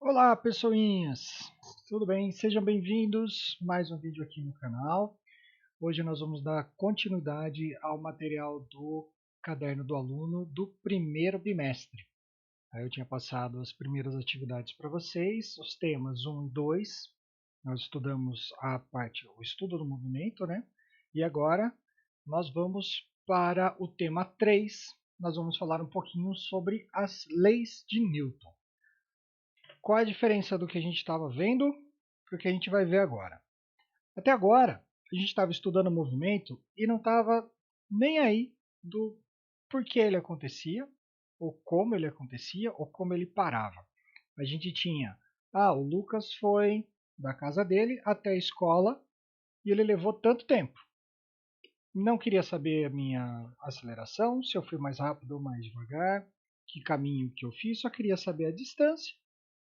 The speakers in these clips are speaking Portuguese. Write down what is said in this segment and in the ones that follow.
Olá, pessoinhas! Tudo bem? Sejam bem-vindos a mais um vídeo aqui no canal. Hoje nós vamos dar continuidade ao material do Caderno do Aluno do primeiro bimestre. Aí eu tinha passado as primeiras atividades para vocês, os temas 1 e 2. Nós estudamos o estudo do movimento, né? E agora nós vamos para o tema 3. Nós vamos falar um pouquinho sobre as leis de Newton. Qual a diferença do que a gente estava vendo para o que a gente vai ver agora? Até agora, a gente estava estudando o movimento e não estava nem aí do porquê ele acontecia, ou como ele parava. A gente tinha, o Lucas foi da casa dele até a escola e ele levou tanto tempo. Não queria saber a minha aceleração, se eu fui mais rápido ou mais devagar, que caminho que eu fiz, só queria saber a distância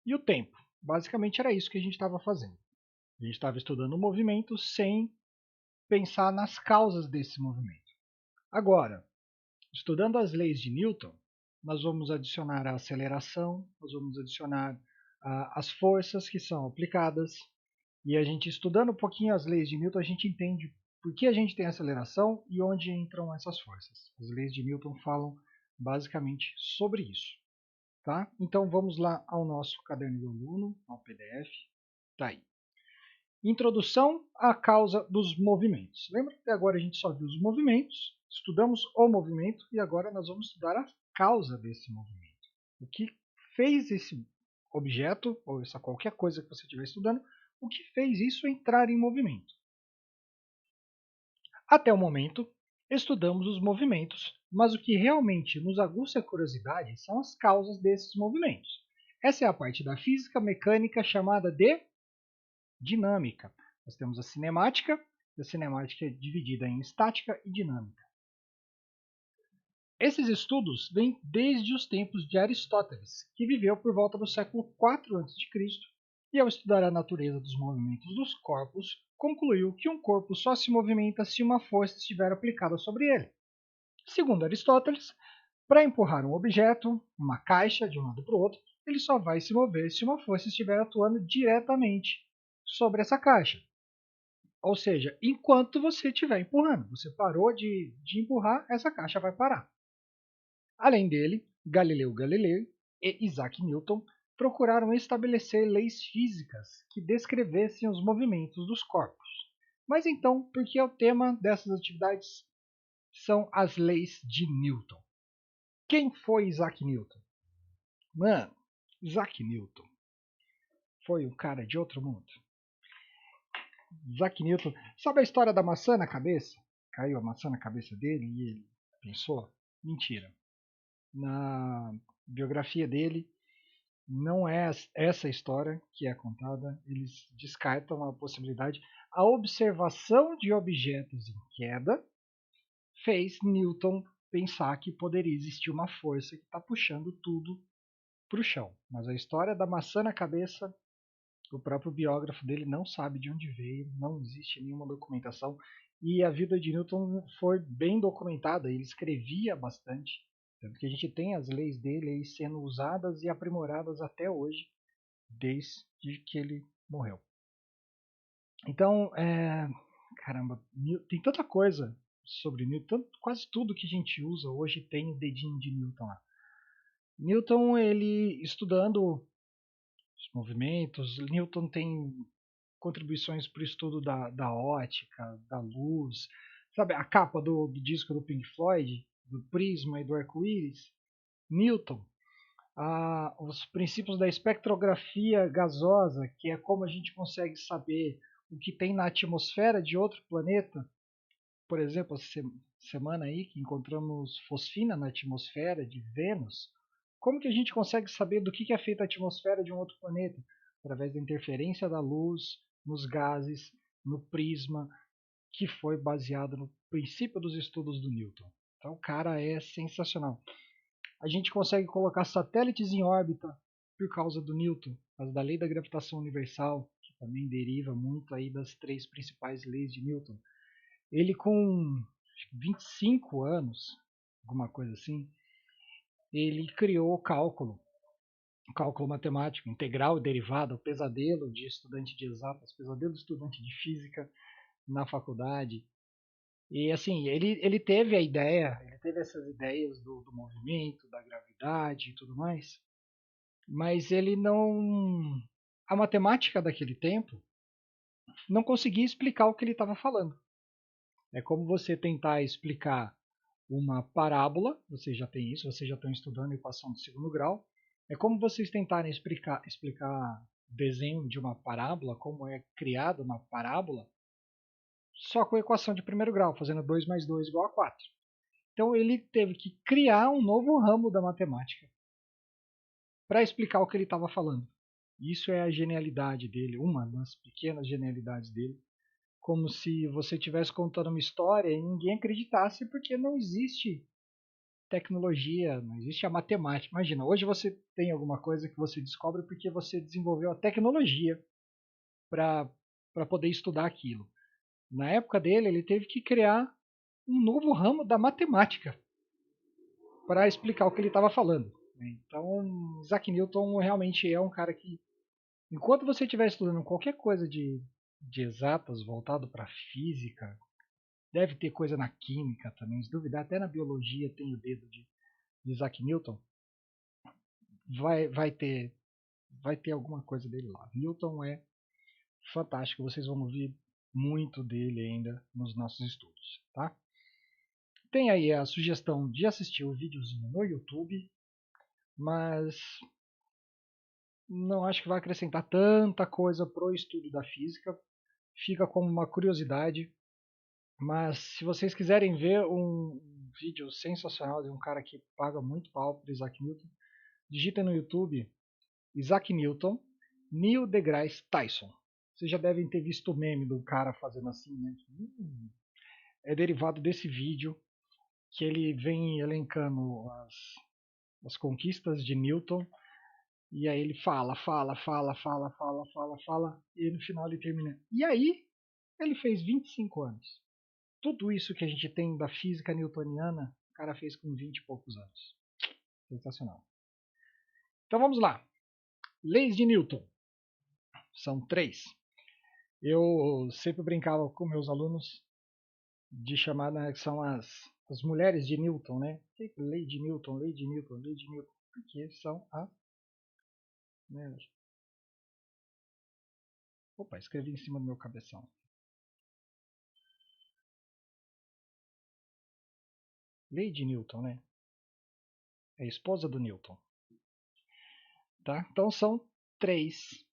e o tempo. Basicamente era isso que a gente estava fazendo. A gente estava estudando o movimento sem pensar nas causas desse movimento. Agora, estudando as leis de Newton, nós vamos adicionar a aceleração, nós vamos adicionar as forças que são aplicadas, e a gente estudando um pouquinho as leis de Newton, a gente entende por que a gente tem aceleração e onde entram essas forças. As leis de Newton falam basicamente sobre isso. Tá? Então vamos lá ao nosso caderno do aluno, ao PDF. Tá aí. Introdução à causa dos movimentos. Lembra que agora a gente só viu os movimentos, estudamos o movimento e agora nós vamos estudar a causa desse movimento. O que fez esse objeto, ou essa qualquer coisa que você estiver estudando, o que fez isso entrar em movimento. Até o momento, estudamos os movimentos, mas o que realmente nos aguça a curiosidade são as causas desses movimentos. Essa é a parte da física mecânica chamada de dinâmica. Nós temos a cinemática, e a cinemática é dividida em estática e dinâmica. Esses estudos vêm desde os tempos de Aristóteles, que viveu por volta do século IV a.C., e ao estudar a natureza dos movimentos dos corpos, concluiu que um corpo só se movimenta se uma força estiver aplicada sobre ele. Segundo Aristóteles, para empurrar um objeto, uma caixa, de um lado para o outro, ele só vai se mover se uma força estiver atuando diretamente sobre essa caixa. Ou seja, enquanto você estiver empurrando, você parou de empurrar, essa caixa vai parar. Além dele, Galileu Galilei e Isaac Newton procuraram estabelecer leis físicas que descrevessem os movimentos dos corpos. Mas então, por que o tema dessas atividades são as leis de Newton? Quem foi Isaac Newton? Mano, Isaac Newton foi um cara de outro mundo. Isaac Newton, sabe a história da maçã na cabeça? Caiu a maçã na cabeça dele e ele pensou? Mentira. Na biografia dele, não é essa história que é contada, eles descartam a possibilidade. A observação de objetos em queda fez Newton pensar que poderia existir uma força que está puxando tudo para o chão. Mas a história da maçã na cabeça, o próprio biógrafo dele não sabe de onde veio, não existe nenhuma documentação. E a vida de Newton foi bem documentada, ele escrevia bastante. Tanto que a gente tem as leis dele aí sendo usadas e aprimoradas até hoje, desde que ele morreu. Então, caramba, tem tanta coisa sobre Newton, quase tudo que a gente usa hoje tem o dedinho de Newton lá. Newton, ele estudando os movimentos, Newton tem contribuições para o estudo da ótica, da luz, sabe a capa do disco do Pink Floyd, do prisma e do arco-íris? Newton. Os princípios da espectrografia gasosa, que é como a gente consegue saber o que tem na atmosfera de outro planeta. Por exemplo, essa semana aí que encontramos fosfina na atmosfera de Vênus. Como que a gente consegue saber do que é feita a atmosfera de um outro planeta? Através da interferência da luz nos gases, no prisma, que foi baseado no princípio dos estudos do Newton. Então o cara é sensacional. A gente consegue colocar satélites em órbita por causa do Newton, por causa da lei da gravitação universal, que também deriva muito aí das três principais leis de Newton. Ele com 25 anos, alguma coisa assim, ele criou o cálculo. cálculo matemático, integral e derivada, o pesadelo de estudante de exatas, pesadelo de estudante de física na faculdade. E assim, ele teve a ideia, ele teve essas ideias do movimento, da gravidade e tudo mais, mas ele não. A matemática daquele tempo não conseguia explicar o que ele estava falando. É como você tentar explicar uma parábola, vocês já têm isso, vocês já estão estudando equação do segundo grau. É como vocês tentarem explicar desenho de uma parábola, como é criada uma parábola, só com a equação de primeiro grau, fazendo 2 mais 2 igual a 4. Então ele teve que criar um novo ramo da matemática para explicar o que ele estava falando. Isso é a genialidade dele, uma das pequenas genialidades dele. Como se você estivesse contando uma história e ninguém acreditasse, porque não existe tecnologia, não existe a matemática. Imagina, hoje você tem alguma coisa que você descobre porque você desenvolveu a tecnologia para poder estudar aquilo. Na época dele, ele teve que criar um novo ramo da matemática para explicar o que ele estava falando. Então, Isaac Newton realmente é um cara que, enquanto você estiver estudando qualquer coisa de exatas voltado para física, deve ter coisa na química também, se duvidar, até na biologia tem o dedo de Isaac Newton, vai ter alguma coisa dele lá. Newton é fantástico, vocês vão ouvir muito dele ainda nos nossos estudos, tá? Tem aí a sugestão de assistir o videozinho no YouTube, mas não acho que vai acrescentar tanta coisa pro estudo da física. Fica como uma curiosidade, mas se vocês quiserem ver um vídeo sensacional de um cara que paga muito pau para Isaac Newton, digita no YouTube Isaac Newton, Neil deGrasse Tyson. Vocês já devem ter visto o meme do cara fazendo assim, né? É derivado desse vídeo que ele vem elencando as conquistas de Newton e aí ele fala, e no final ele termina. E aí ele fez 25 anos. Tudo isso que a gente tem da física newtoniana, o cara fez com 20 e poucos anos. Sensacional. Então vamos lá. Leis de Newton. São 3. Eu sempre brincava com meus alunos de chamar, né, que são as mulheres de Newton, né? Lei de Newton, lei de Newton, lei de Newton. Porque são as. Né? Opa, escrevi em cima do meu cabeção. Lei de Newton, né? É a esposa do Newton. Tá? Então são 3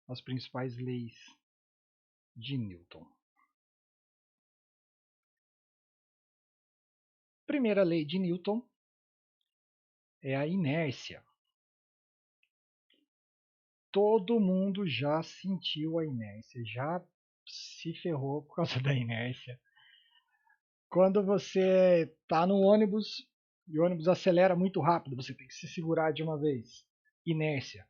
as principais leis de Newton. Primeira lei de Newton é a inércia. Todo mundo já sentiu a inércia, já se ferrou por causa da inércia. Quando você está no ônibus e o ônibus acelera muito rápido, você tem que se segurar de uma vez. Inércia.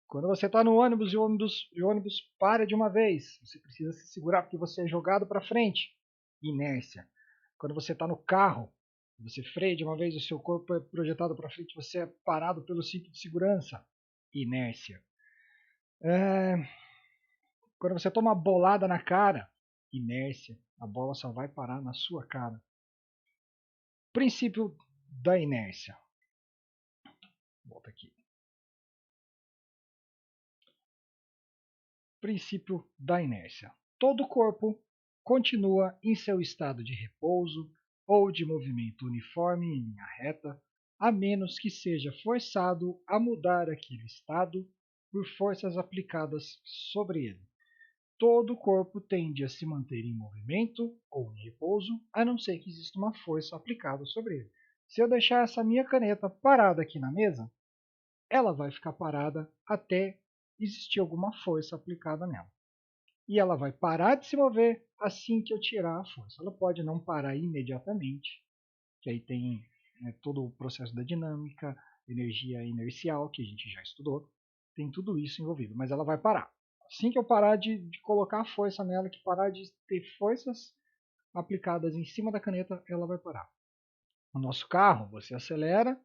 Quando você está no ônibus e o ônibus para de uma vez, você precisa se segurar porque você é jogado para frente. Inércia. Quando você está no carro, você freia de uma vez, o seu corpo é projetado para frente, você é parado pelo cinto de segurança. Inércia. Quando você toma uma bolada na cara, inércia. A bola só vai parar na sua cara. Princípio da inércia. Volta aqui. Princípio da inércia. Todo corpo continua em seu estado de repouso ou de movimento uniforme em linha reta, a menos que seja forçado a mudar aquele estado por forças aplicadas sobre ele. Todo corpo tende a se manter em movimento ou em repouso, a não ser que exista uma força aplicada sobre ele. Se eu deixar essa minha caneta parada aqui na mesa, ela vai ficar parada até existir alguma força aplicada nela. E ela vai parar de se mover assim que eu tirar a força. Ela pode não parar imediatamente, que aí tem todo o processo da dinâmica, energia inercial, que a gente já estudou, tem tudo isso envolvido, mas ela vai parar. Assim que eu parar de colocar a força nela, que parar de ter forças aplicadas em cima da caneta, ela vai parar. O nosso carro, você acelera,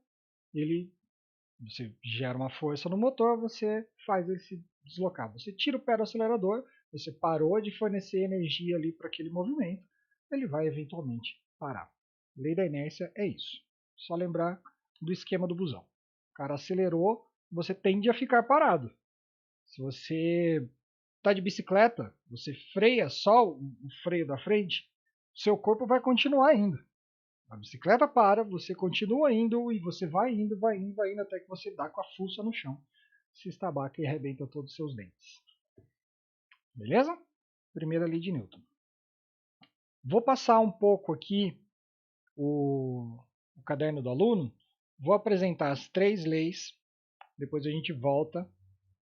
ele Você gera uma força no motor, você faz ele se deslocar. Você tira o pé do acelerador, você parou de fornecer energia ali para aquele movimento, ele vai eventualmente parar. Lei da inércia é isso. Só lembrar do esquema do busão. O cara acelerou, você tende a ficar parado. Se você está de bicicleta, você freia só o freio da frente, seu corpo vai continuar indo. A bicicleta para, você continua indo e você vai indo até que você dá com a fuça no chão, se estabaca e arrebenta todos os seus dentes. Beleza? Primeira lei de Newton. Vou passar um pouco aqui o caderno do aluno, vou apresentar as 3 leis, depois a gente volta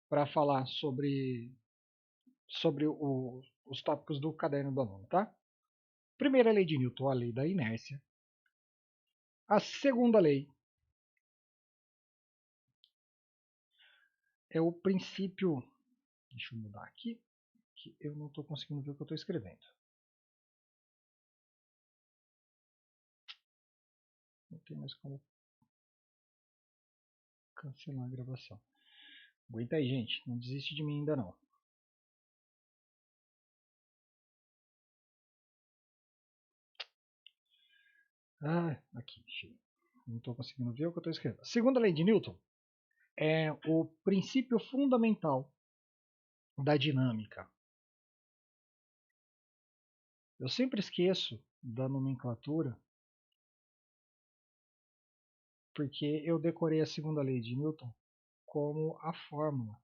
para falar sobre os tópicos do caderno do aluno, tá? Primeira lei de Newton, a lei da inércia. A segunda lei é o princípio. Deixa eu mudar aqui, que eu não estou conseguindo ver o que eu estou escrevendo. Não tem mais como cancelar a gravação. Aguenta aí, gente. Não desiste de mim ainda não. Aqui, cheio. Não estou conseguindo ver o que eu estou escrevendo. A segunda lei de Newton é o princípio fundamental da dinâmica. Eu sempre esqueço da nomenclatura porque eu decorei a segunda lei de Newton como a fórmula,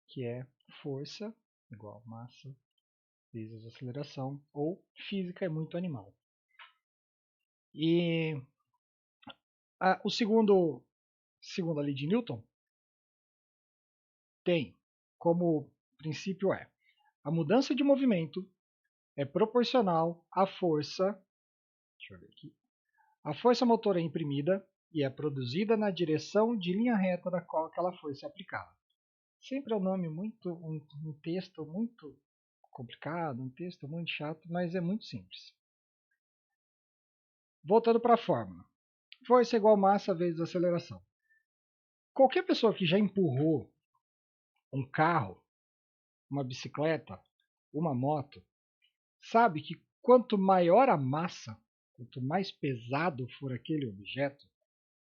que é força igual massa vezes aceleração, ou física é muito animal. E segunda lei de Newton tem como princípio a mudança de movimento é proporcional à força, deixa eu ver aqui, a força motora é imprimida e é produzida na direção de linha reta da qual aquela força é aplicada. Sempre é um nome muito, um texto muito complicado, um texto muito chato, mas é muito simples. Voltando para a fórmula. Força igual massa vezes aceleração. Qualquer pessoa que já empurrou um carro, uma bicicleta, uma moto, sabe que quanto maior a massa, quanto mais pesado for aquele objeto,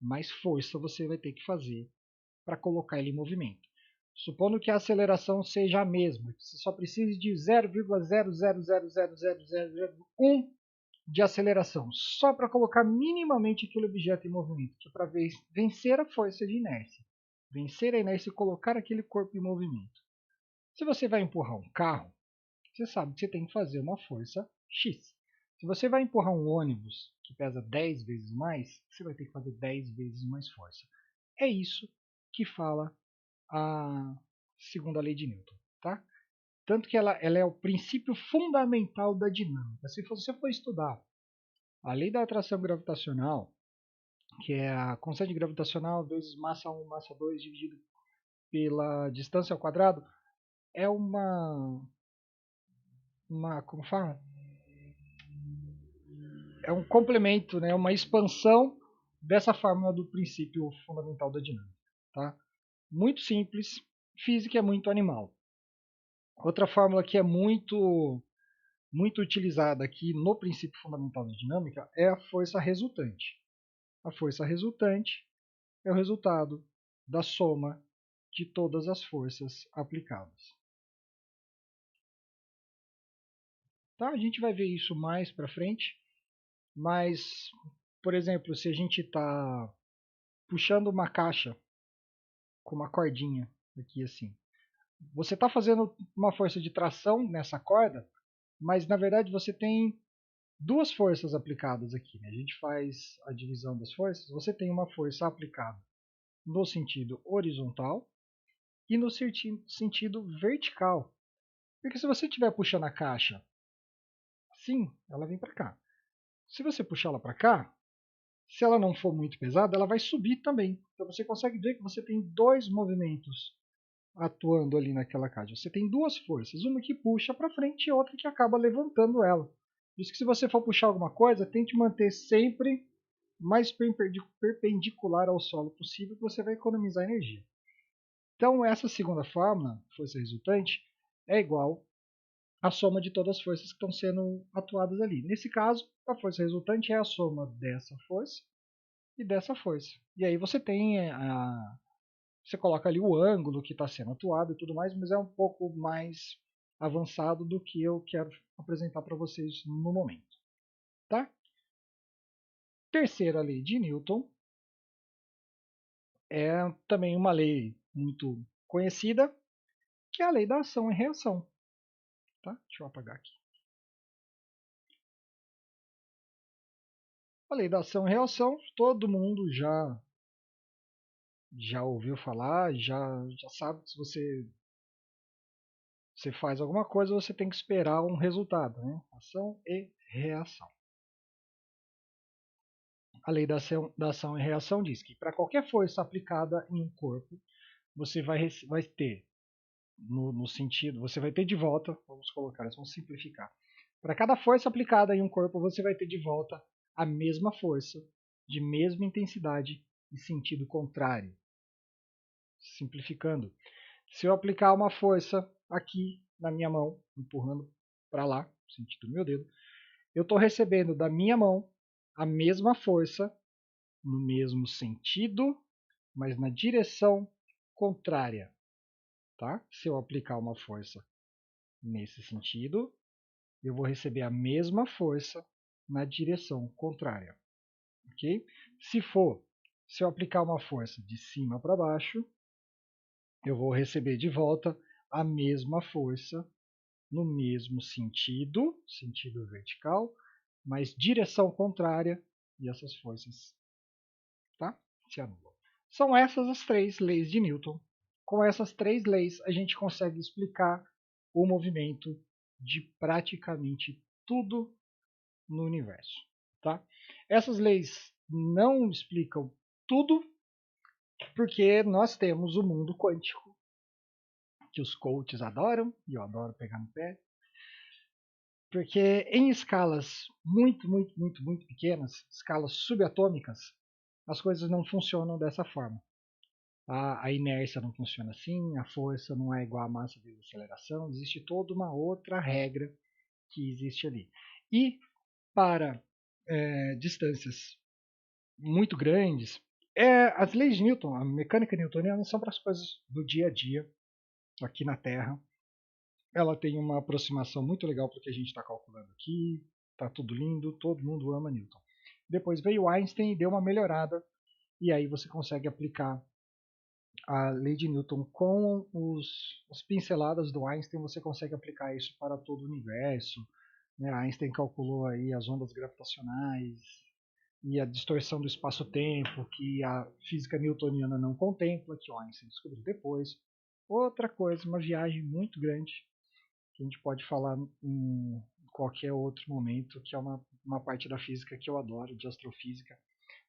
mais força você vai ter que fazer para colocar ele em movimento. Supondo que a aceleração seja a mesma, que você só precise de 0,0000001 de aceleração, só para colocar minimamente aquele objeto em movimento, que é para vencer a força de inércia. Vencer a inércia e colocar aquele corpo em movimento. Se você vai empurrar um carro, você sabe que você tem que fazer uma força X. Se você vai empurrar um ônibus que pesa 10 vezes mais, você vai ter que fazer 10 vezes mais força. É isso que fala a segunda lei de Newton, tá? Tanto que ela é o princípio fundamental da dinâmica. Se você for estudar a lei da atração gravitacional, que é a constante gravitacional vezes massa 1, massa 2 dividido pela distância ao quadrado, é como fala? É um complemento, né, uma expansão dessa fórmula do princípio fundamental da dinâmica. Tá? Muito simples, física é muito animal. Outra fórmula que é muito utilizada aqui no princípio fundamental da dinâmica é a força resultante. A força resultante é o resultado da soma de todas as forças aplicadas. Tá? A gente vai ver isso mais para frente, mas, por exemplo, se a gente está puxando uma caixa com uma cordinha aqui assim, você está fazendo uma força de tração nessa corda, mas na verdade você tem duas forças aplicadas aqui. Né? A gente faz a divisão das forças, você tem uma força aplicada no sentido horizontal e no sentido vertical. Porque se você estiver puxando a caixa assim, ela vem para cá. Se você puxar ela para cá, se ela não for muito pesada, ela vai subir também. Então você consegue ver que você tem dois movimentos atuando ali naquela caixa. Você tem duas forças, uma que puxa para frente e outra que acaba levantando ela. Por isso que se você for puxar alguma coisa, tente manter sempre mais perpendicular ao solo possível, que você vai economizar energia. Então, essa segunda fórmula, força resultante, é igual à soma de todas as forças que estão sendo atuadas ali. Nesse caso, a força resultante é a soma dessa força e dessa força. E aí você tem você coloca ali o ângulo que está sendo atuado e tudo mais, mas é um pouco mais avançado do que eu quero apresentar para vocês no momento. Tá? Terceira lei de Newton é também uma lei muito conhecida, que é a lei da ação e reação. Tá? Deixa eu apagar aqui. A lei da ação e reação, todo mundo já ouviu falar, já sabe que se você faz alguma coisa, você tem que esperar um resultado, né? Ação e reação. A lei da ação e reação diz que para qualquer força aplicada em um corpo, você vai ter, no sentido, você vai ter de volta, vamos colocar, vamos simplificar. Para cada força aplicada em um corpo, você vai ter de volta a mesma força, de mesma intensidade e sentido contrário. Simplificando, se eu aplicar uma força aqui na minha mão, empurrando para lá, no sentido do meu dedo, eu estou recebendo da minha mão a mesma força, no mesmo sentido, mas na direção contrária. Tá? Se eu aplicar uma força nesse sentido, eu vou receber a mesma força na direção contrária. Okay? Se eu aplicar uma força de cima para baixo, eu vou receber de volta a mesma força no mesmo sentido, sentido vertical, mas direção contrária, e essas forças, tá? Se anulam. São essas as três leis de Newton. Com essas três leis, a gente consegue explicar o movimento de praticamente tudo no universo. Tá? Essas leis não explicam tudo, porque nós temos o mundo quântico, que os coaches adoram, e eu adoro pegar no pé, porque em escalas muito pequenas, escalas subatômicas, as coisas não funcionam dessa forma. A inércia não funciona assim, a força não é igual à massa vezes a aceleração, existe toda uma outra regra que existe ali. E para distâncias muito grandes, as leis de Newton, a mecânica newtoniana, são para as coisas do dia a dia, aqui na Terra. Ela tem uma aproximação muito legal para o que a gente está calculando aqui, está tudo lindo, todo mundo ama Newton. Depois veio Einstein e deu uma melhorada, e aí você consegue aplicar a lei de Newton com as pinceladas do Einstein, você consegue aplicar isso para todo o universo. Né? Einstein calculou aí as ondas gravitacionais e a distorção do espaço-tempo, que a física newtoniana não contempla, que o Einstein descobriu depois. Outra coisa, uma viagem muito grande, que a gente pode falar em qualquer outro momento, que é uma parte da física que eu adoro, de astrofísica,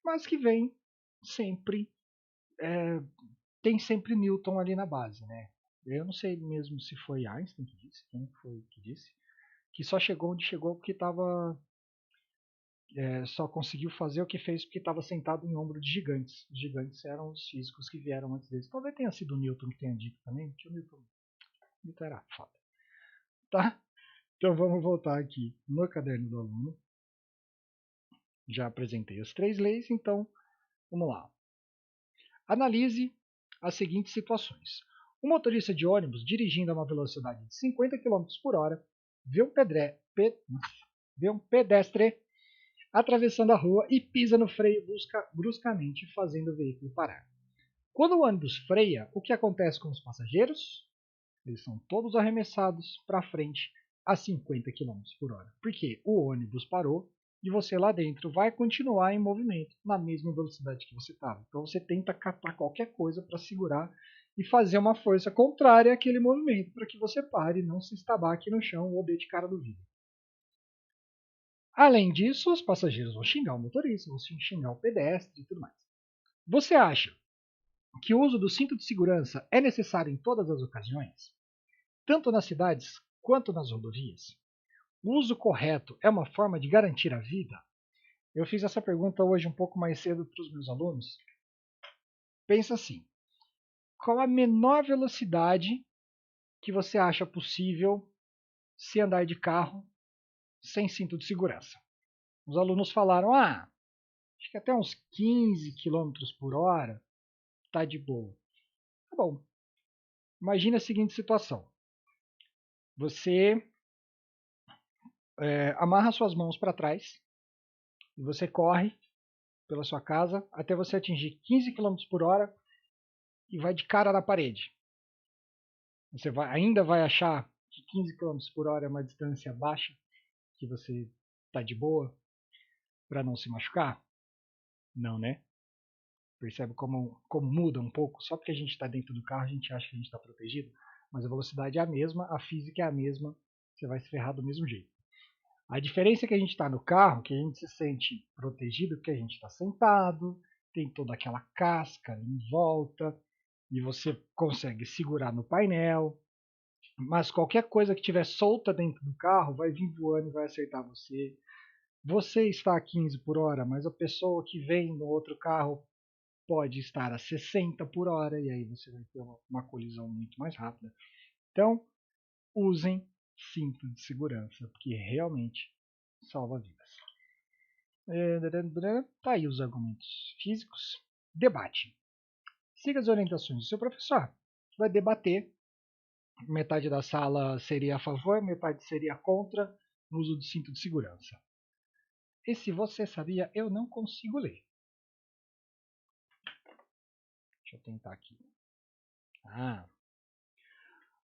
mas que vem sempre tem sempre Newton ali na base, né? Eu não sei mesmo se foi Einstein que disse, quem foi que disse, que só chegou onde chegou porque só conseguiu fazer o que fez porque estava sentado em ombro de gigantes. Os gigantes eram os físicos que vieram antes deles. Talvez tenha sido o Newton que tenha dito também, porque o Newton era foda. Tá? Então vamos voltar aqui no caderno do aluno. Já apresentei as três leis, então vamos lá. Analise as seguintes situações. Um motorista de ônibus dirigindo a uma velocidade de 50 km por hora vê um pedestre atravessando a rua e pisa no freio bruscamente, fazendo o veículo parar. Quando o ônibus freia, o que acontece com os passageiros? Eles são todos arremessados para frente a 50 km por hora, porque o ônibus parou e você lá dentro vai continuar em movimento na mesma velocidade que você estava. Então você tenta catar qualquer coisa para segurar e fazer uma força contrária àquele movimento para que você pare e não se estabaque no chão ou dê de cara no vidro. Além disso, os passageiros vão xingar o motorista, vão xingar o pedestre e tudo mais. Você acha que o uso do cinto de segurança é necessário em todas as ocasiões? Tanto nas cidades quanto nas rodovias? O uso correto é uma forma de garantir a vida? Eu fiz essa pergunta hoje um pouco mais cedo para os meus alunos. Pensa assim, qual a menor velocidade que você acha possível se andar de carro sem cinto de segurança? Os alunos falaram, acho que até uns 15 km por hora tá de boa. Tá bom. Imagina a seguinte situação. Você amarra suas mãos para trás e você corre pela sua casa até você atingir 15 km por hora e vai de cara na parede. Você ainda vai achar que 15 km por hora é uma distância baixa, que você está de boa para não se machucar? Não, né? Percebe como muda um pouco? Só porque a gente está dentro do carro a gente acha que a gente está protegido, mas a velocidade é a mesma, a física é a mesma, você vai se ferrar do mesmo jeito. A diferença é que a gente está no carro, que a gente se sente protegido porque a gente está sentado, tem toda aquela casca ali em volta, e você consegue segurar no painel, mas qualquer coisa que estiver solta dentro do carro vai vir voando e vai acertar você. Você está a 15 por hora, mas a pessoa que vem no outro carro pode estar a 60 por hora, e aí você vai ter uma colisão muito mais rápida. Então, usem cinto de segurança, porque realmente salva vidas. Tá aí os argumentos físicos. Debate. Siga as orientações do seu professor. Vai debater. Metade da sala seria a favor, metade seria contra o uso do cinto de segurança. E se você sabia, eu não consigo ler. Deixa eu tentar aqui.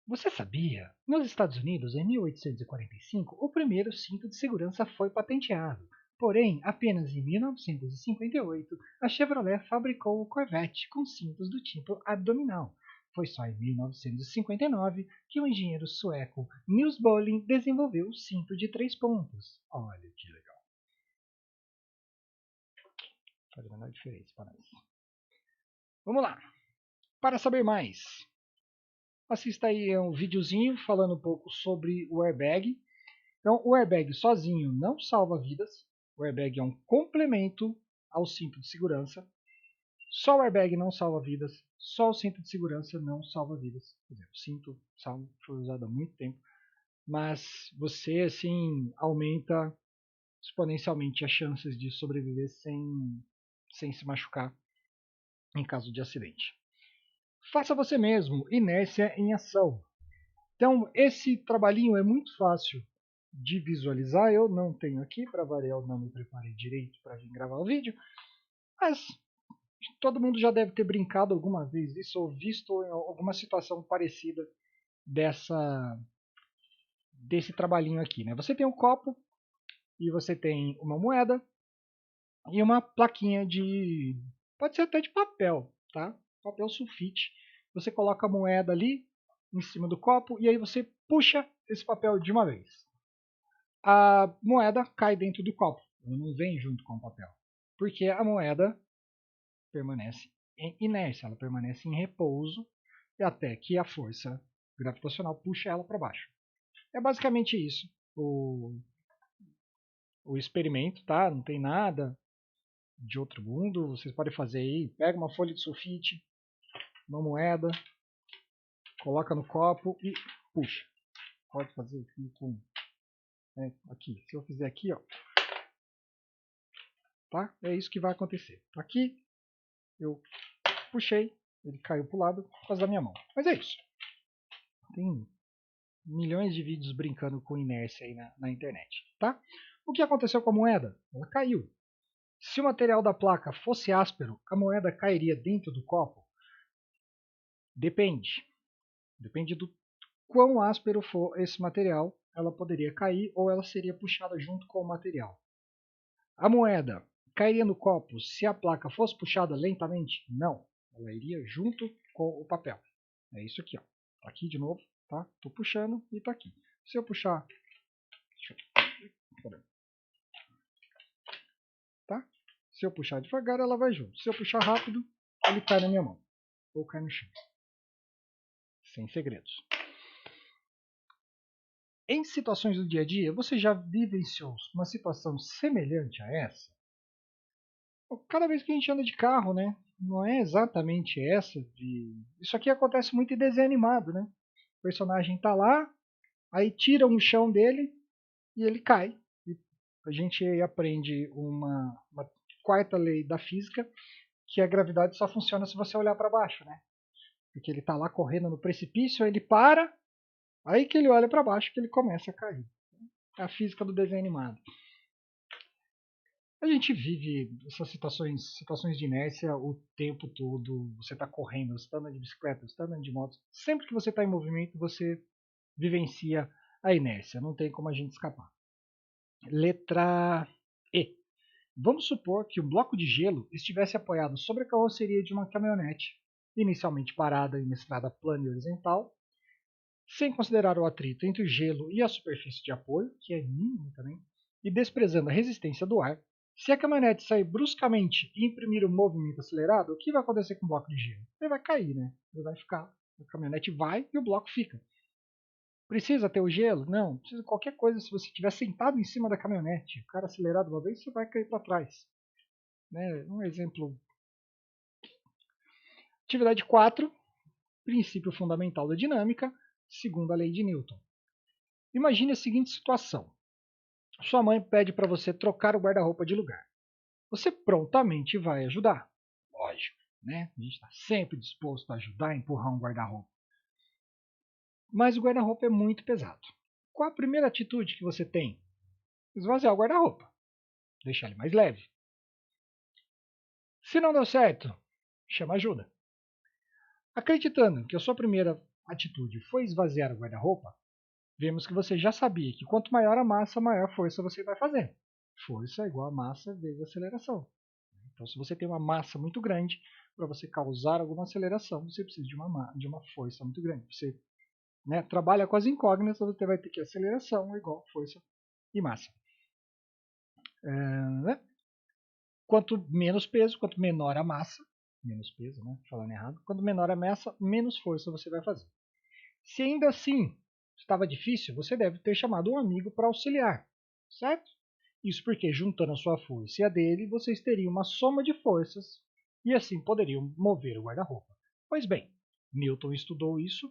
Você sabia? Nos Estados Unidos, em 1845, o primeiro cinto de segurança foi patenteado. Porém, apenas em 1958, a Chevrolet fabricou o Corvette com cintos do tipo abdominal. Foi só em 1959 que o engenheiro sueco Nils Bohlin desenvolveu o cinto de 3 pontos. Olha que legal. Faz a menor diferença para nós. Vamos lá. Para saber mais, assista aí um videozinho falando um pouco sobre o airbag. Então, o airbag sozinho não salva vidas. O airbag é um complemento ao cinto de segurança. Só o airbag não salva vidas. Só o cinto de segurança não salva vidas. Quer dizer, o cinto foi usado há muito tempo. Mas você, assim, aumenta exponencialmente as chances de sobreviver sem se machucar em caso de acidente. Faça você mesmo. Inércia em ação. Então, esse trabalhinho é muito fácil de visualizar. Eu não tenho aqui, para variar, eu não me preparei direito para vir gravar o vídeo, mas todo mundo já deve ter brincado alguma vez isso ou visto em alguma situação parecida desse trabalhinho aqui, né? Você tem um copo e você tem uma moeda e uma plaquinha de, pode ser até de papel, tá? Papel sulfite. Você coloca a moeda ali em cima do copo e aí você puxa esse papel de uma vez. A moeda cai dentro do copo, ela não vem junto com o papel, porque a moeda permanece em inércia, ela permanece em repouso até que a força gravitacional puxa ela para baixo. É basicamente isso o experimento, tá? Não tem nada de outro mundo, vocês podem fazer aí, pega uma folha de sulfite, uma moeda, coloca no copo e puxa. Pode fazer aqui com aqui. Se eu fizer aqui, ó, tá? É isso que vai acontecer. Aqui eu puxei, ele caiu para o lado por causa da minha mão. Mas é isso. Tem milhões de vídeos brincando com inércia aí na internet, tá? O que aconteceu com a moeda? Ela caiu. Se o material da placa fosse áspero, a moeda cairia dentro do copo? Depende. Depende do quão áspero for esse material, ela poderia cair ou ela seria puxada junto com o material. A moeda cairia no copo se a placa fosse puxada lentamente? Não. Ela iria junto com o papel. É isso aqui, ó. Tá aqui de novo, tá? Tô puxando e tá aqui. Se eu puxar, tá? Se eu puxar devagar, ela vai junto. Se eu puxar rápido, ele cai na minha mão ou cai no chão. Sem segredos. Em situações do dia a dia, você já vivenciou uma situação semelhante a essa? Cada vez que a gente anda de carro, né? Não é exatamente essa de. Isso aqui acontece muito em desenho animado, né? O personagem tá lá, aí tira um chão dele e ele cai. E a gente aprende uma quarta lei da física, que a gravidade só funciona se você olhar para baixo, né? Porque ele tá lá correndo no precipício, aí ele para, aí que ele olha para baixo que ele começa a cair. É a física do desenho animado. A gente vive essas situações de inércia o tempo todo. Você está correndo, você está andando de bicicleta, você está andando de moto. Sempre que você está em movimento, você vivencia a inércia. Não tem como a gente escapar. Letra E. Vamos supor que um bloco de gelo estivesse apoiado sobre a carroceria de uma caminhonete, inicialmente parada em uma estrada plana e horizontal, sem considerar o atrito entre o gelo e a superfície de apoio, que é mínimo também, e desprezando a resistência do ar. Se a caminhonete sair bruscamente e imprimir um movimento acelerado, o que vai acontecer com o bloco de gelo? Ele vai cair, né? Ele vai ficar. A caminhonete vai e o bloco fica. Precisa ter o gelo? Não. Precisa de qualquer coisa. Se você estiver sentado em cima da caminhonete, o cara acelerado uma vez, você vai cair para trás. Né? Um exemplo. Atividade 4. Princípio fundamental da dinâmica, segundo a lei de Newton. Imagine a seguinte situação. Sua mãe pede para você trocar o guarda-roupa de lugar. Você prontamente vai ajudar. Lógico, né? A gente está sempre disposto a ajudar a empurrar um guarda-roupa. Mas o guarda-roupa é muito pesado. Qual a primeira atitude que você tem? Esvaziar o guarda-roupa. Deixar ele mais leve. Se não deu certo, chama ajuda. Acreditando que a sua primeira atitude foi esvaziar o guarda-roupa, vemos que você já sabia que quanto maior a massa, maior força você vai fazer. Força é igual a massa vezes aceleração. Então, se você tem uma massa muito grande, para você causar alguma aceleração, você precisa de uma força muito grande. Você, né, trabalha com as incógnitas, você vai ter que aceleração é igual força e massa. Né? Quanto menos peso, quanto menor a massa, menos peso, né? Falando errado. Quanto menor a massa, menos força você vai fazer. Se ainda assim estava difícil, você deve ter chamado um amigo para auxiliar, certo? Isso porque, juntando a sua força e a dele, vocês teriam uma soma de forças e assim poderiam mover o guarda-roupa. Pois bem, Newton estudou isso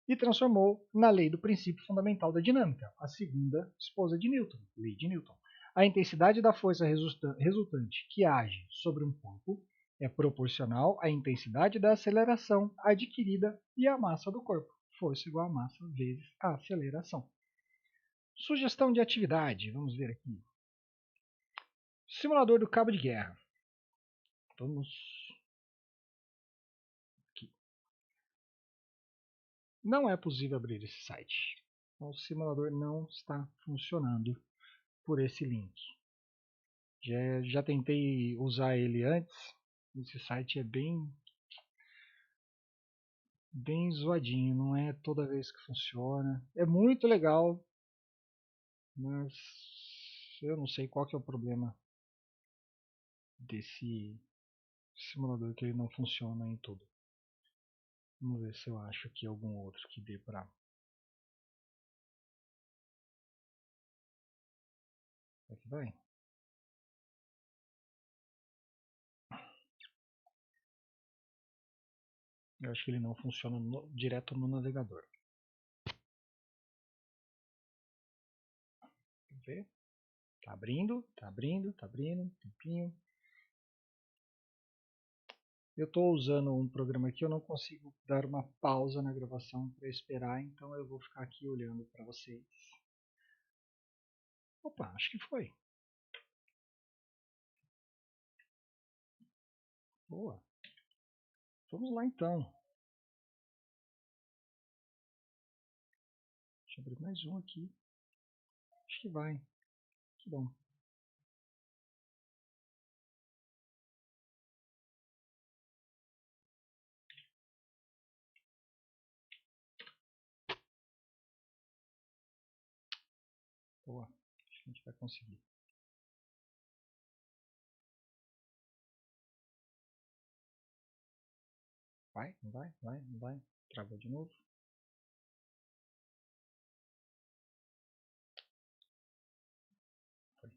e transformou na lei do princípio fundamental da dinâmica, a segunda esposa de Newton, lei de Newton. A intensidade da força resultante que age sobre um corpo é proporcional à intensidade da aceleração adquirida e à massa do corpo. Força igual a massa vezes a aceleração. Sugestão de atividade, vamos ver aqui. Simulador do cabo de guerra. Vamos aqui. Não é possível abrir esse site. O simulador não está funcionando por esse link. Já tentei usar ele antes. Esse site é bem zoadinho, não é toda vez que funciona. É muito legal, mas eu não sei qual que é o problema desse simulador que ele não funciona em tudo. Vamos ver se eu acho aqui algum outro que dê pra. Aqui vai. Eu acho que ele não funciona direto no navegador. Vamos ver. Tá abrindo, tá abrindo, tá abrindo. Tempinho. Eu estou usando um programa aqui, eu não consigo dar uma pausa na gravação para esperar, então eu vou ficar aqui olhando para vocês. Opa, acho que foi. Boa. Vamos lá então. Deixa eu abrir mais um aqui. Acho que vai. Que bom. Boa. Acho que a gente vai conseguir. Vai, não vai, vai, não vai. Travou de novo. Foi.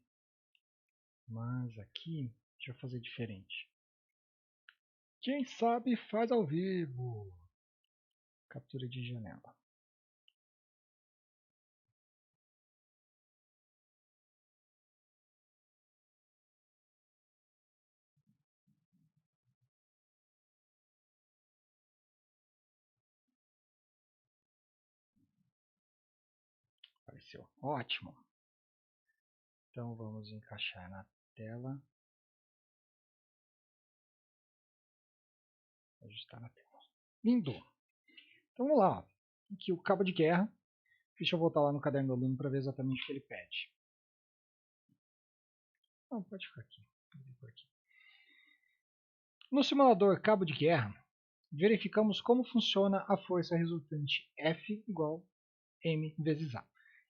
Mas aqui, Deixa eu fazer diferente. Quem sabe faz ao vivo. Captura de janela. Apareceu. Ótimo. Então vamos encaixar na tela. Ajustar na tela. Lindo. Então vamos lá. Aqui o cabo de guerra. Deixa eu voltar lá no caderno do aluno para ver exatamente o que ele pede. Não, pode ficar aqui. No simulador cabo de guerra, verificamos como funciona a força resultante F igual M vezes A,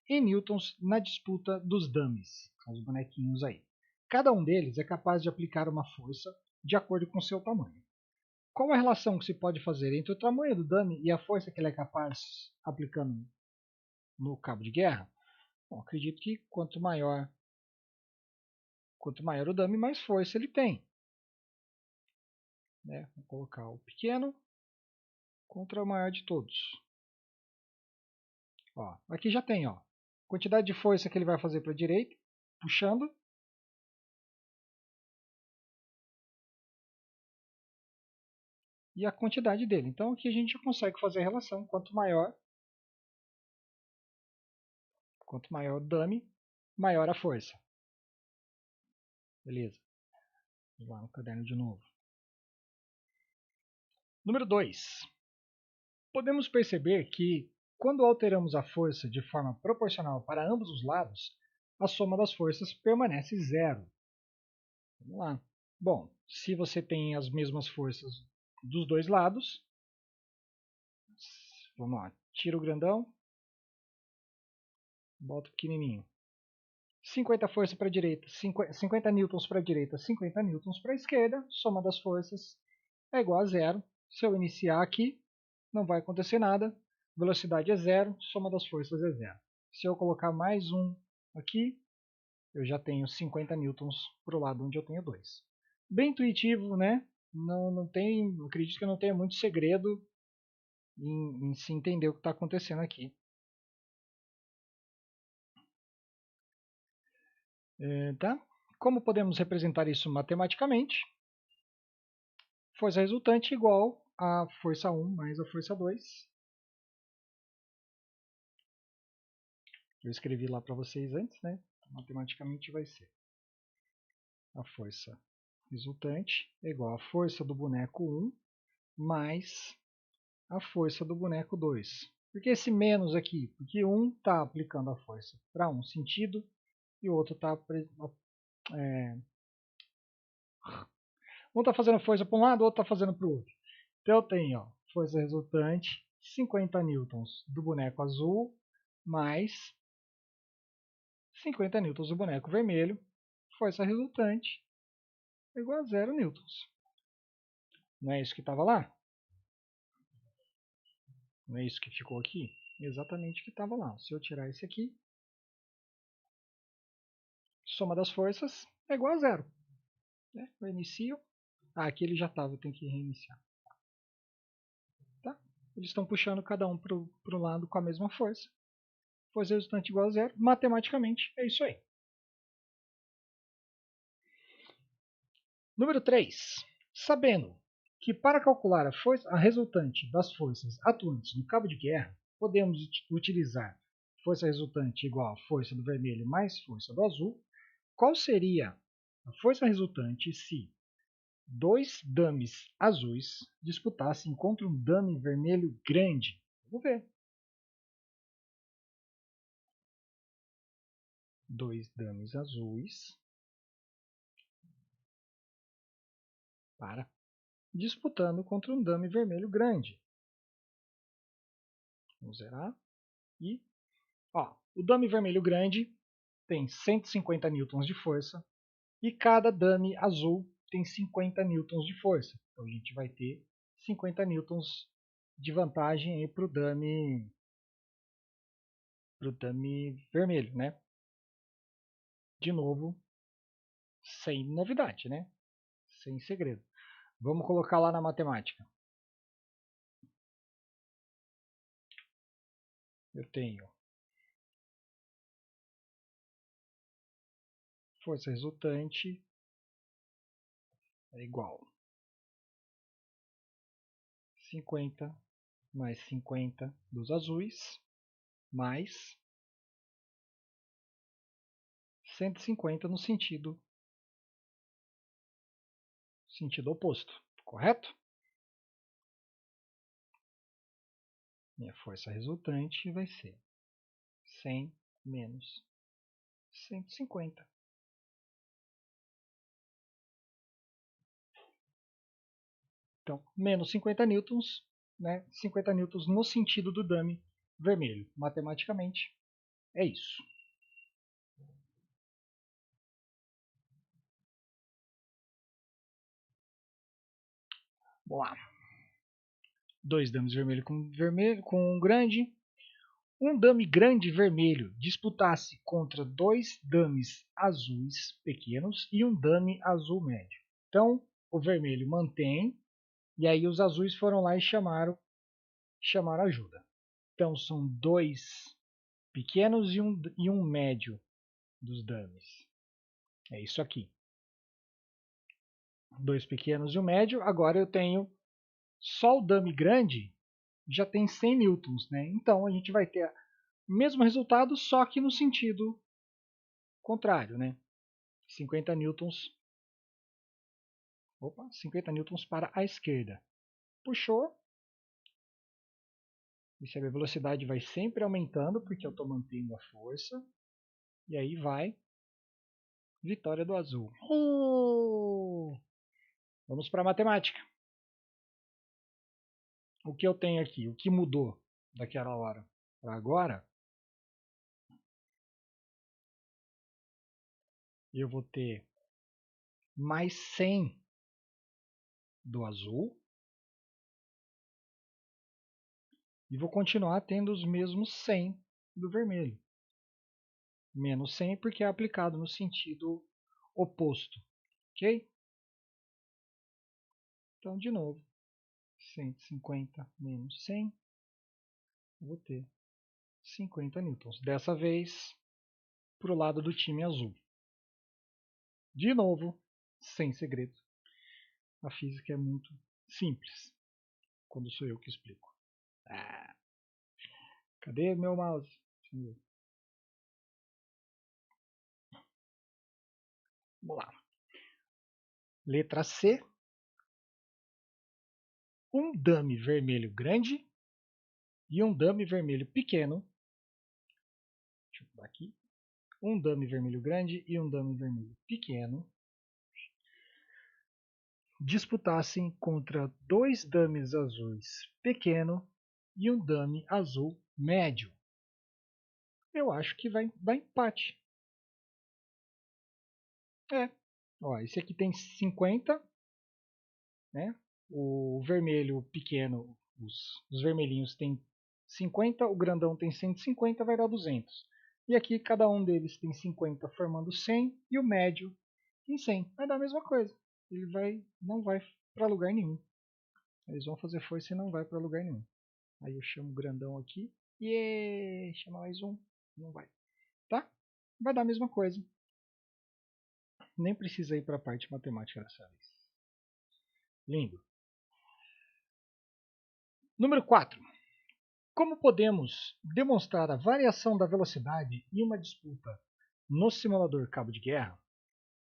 em newtons na disputa dos dummies, os bonequinhos aí. Cada um deles é capaz de aplicar uma força de acordo com seu tamanho. Qual a relação que se pode fazer entre o tamanho do dummy e a força que ele é capaz aplicando no cabo de guerra? Bom, acredito que quanto maior o dummy, mais força ele tem. Né? Vou colocar o pequeno contra o maior de todos. Ó, aqui já tem, ó, quantidade de força que ele vai fazer para a direita, puxando. E a quantidade dele. Então aqui a gente já consegue fazer a relação. Quanto maior o dummy, maior a força. Beleza. Vamos lá no caderno de novo. Número 2. Podemos perceber que, quando alteramos a força de forma proporcional para ambos os lados, a soma das forças permanece zero. Vamos lá. Bom, se você tem as mesmas forças dos dois lados, vamos lá, tira o grandão, bota o pequenininho. 50 força para a direita, 50 newtons para a direita, 50 newtons para a esquerda, soma das forças é igual a zero. Se eu iniciar aqui, não vai acontecer nada, velocidade é zero, soma das forças é zero. Se eu colocar mais um aqui, eu já tenho 50 newtons para o lado onde eu tenho 2. Bem intuitivo, né? Não tem, acredito que não tenha muito segredo em se entender o que está acontecendo aqui. Tá? Como podemos representar isso matematicamente? Força resultante igual a força 1 mais a força 2. Eu escrevi lá para vocês antes, né? Matematicamente vai ser a força resultante é igual a força do boneco 1 mais a força do boneco 2. Por que esse menos aqui? Porque um está aplicando a força para um sentido e o outro está um está fazendo força para um lado, o outro está fazendo para o outro. Então eu tenho, ó, força resultante 50 newtons do boneco azul mais 50 newtons do boneco vermelho, força resultante é igual a 0 newtons. Não é isso que estava lá? Não é isso que ficou aqui? Exatamente o que estava lá. Se eu tirar esse aqui, soma das forças é igual a 0. Eu inicio. Ah, aqui ele já estava, eu tenho que reiniciar. Tá? Eles estão puxando cada um para o lado com a mesma força. Força resultante igual a 0. Matematicamente, é isso aí. Número 3. Sabendo que para calcular a resultante das forças atuantes no cabo de guerra, podemos utilizar força resultante igual a força do vermelho mais força do azul, qual seria a força resultante se dois dummies azuis disputassem contra um dummy vermelho grande? Vamos ver. Dois dummies azuis disputando contra um dummy vermelho grande. Vamos zerar. E ó, o dummy vermelho grande tem 150 newtons de força e cada dummy azul tem 50 newtons de força. Então a gente vai ter 50 newtons de vantagem para o dummy vermelho, né? De novo, sem novidade, né? sem segredo. Vamos colocar lá na matemática. Eu tenho força resultante é igual 50 mais 50 dos azuis, mais 150 no sentido oposto, correto? Minha força resultante vai ser 100 menos 150. Então, menos 50 newtons, né? 50 newtons no sentido do dummy vermelho. Matematicamente, é isso. Vamos lá. 2 dummies vermelho com um grande. Um dummy grande vermelho disputasse contra 2 dummies azuis pequenos e um dummy azul médio. Então, o vermelho mantém, e aí os azuis foram lá e chamaram ajuda. Então, são 2 pequenos e um médio dos dummies. É isso aqui. 2 pequenos e um médio. Agora eu tenho só o dummy grande, já tem 100 newtons, né? Então, a gente vai ter o mesmo resultado, só que no sentido contrário, né? 50 newtons, 50 newtons para a esquerda. Puxou. E a velocidade vai sempre aumentando, porque eu estou mantendo a força. E aí vai. Vitória do azul. Vamos para a matemática. O que eu tenho aqui? O que mudou daquela hora para agora? Eu vou ter mais 100 do azul. E vou continuar tendo os mesmos 100 do vermelho. Menos 100 porque é aplicado no sentido oposto. Ok? Então, de novo, 150 menos 100, vou ter 50 newtons. Dessa vez, para o lado do time azul. De novo, sem segredo. A física é muito simples, quando sou eu que explico. Cadê meu mouse? Vamos lá. Letra C. Um dummy vermelho grande e um dummy vermelho pequeno. Deixa eu mudar aqui. Um dummy vermelho grande e um dummy vermelho pequeno disputassem contra 2 dummies azuis pequeno e um dummy azul médio. Eu acho que vai dar empate. Ó, esse aqui tem 50, né? O vermelho pequeno, os vermelhinhos tem 50, o grandão tem 150, vai dar 200. E aqui cada um deles tem 50, formando 100, e o médio tem 100. Vai dar a mesma coisa. Ele não vai para lugar nenhum. Eles vão fazer força e não vai para lugar nenhum. Aí eu chamo o grandão aqui. E chama mais um. Não vai. Tá? Vai dar a mesma coisa. Nem precisa ir para a parte matemática dessa vez. Lindo. Número 4. Como podemos demonstrar a variação da velocidade em uma disputa no simulador cabo de guerra?